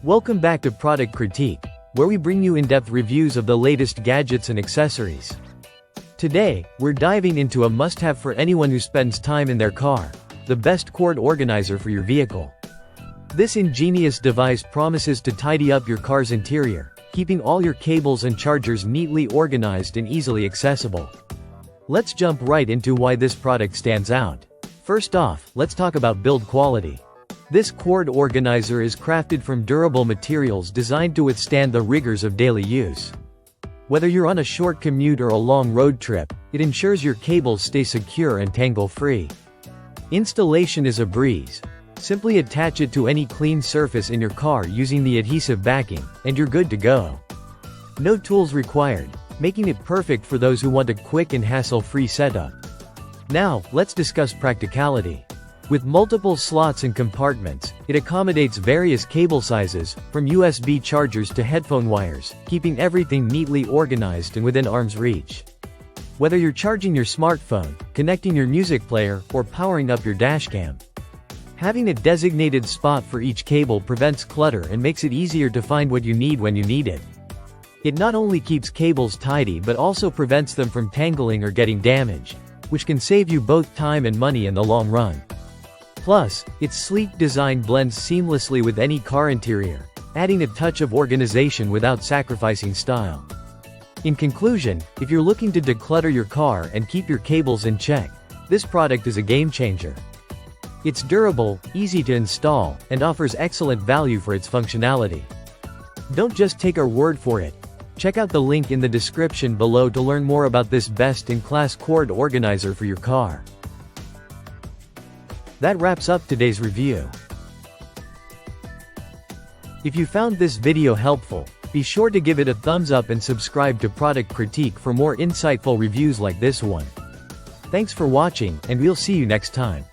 Welcome back to Product Critique, where we bring you in-depth reviews of the latest gadgets and accessories. Today, we're diving into a must-have for anyone who spends time in their car, the best cord organizer for your vehicle. This ingenious device promises to tidy up your car's interior, keeping all your cables and chargers neatly organized and easily accessible. Let's jump right into why this product stands out. First off, let's talk about build quality. This cord organizer is crafted from durable materials designed to withstand the rigors of daily use. Whether you're on a short commute or a long road trip, it ensures your cables stay secure and tangle-free. Installation is a breeze. Simply attach it to any clean surface in your car using the adhesive backing, and you're good to go. No tools required, making it perfect for those who want a quick and hassle-free setup. Now, let's discuss practicality. With multiple slots and compartments, it accommodates various cable sizes, from USB chargers to headphone wires, keeping everything neatly organized and within arm's reach. Whether you're charging your smartphone, connecting your music player, or powering up your dashcam, having a designated spot for each cable prevents clutter and makes it easier to find what you need when you need it. It not only keeps cables tidy but also prevents them from tangling or getting damaged, which can save you both time and money in the long run. Plus, its sleek design blends seamlessly with any car interior, adding a touch of organization without sacrificing style. In conclusion, if you're looking to declutter your car and keep your cables in check, this product is a game changer. It's durable, easy to install, and offers excellent value for its functionality. Don't just take our word for it. Check out the link in the description below to learn more about this best-in-class cord organizer for your car. That wraps up today's review. If you found this video helpful, be sure to give it a thumbs up and subscribe to Product Critique for more insightful reviews like this one. Thanks for watching, and we'll see you next time.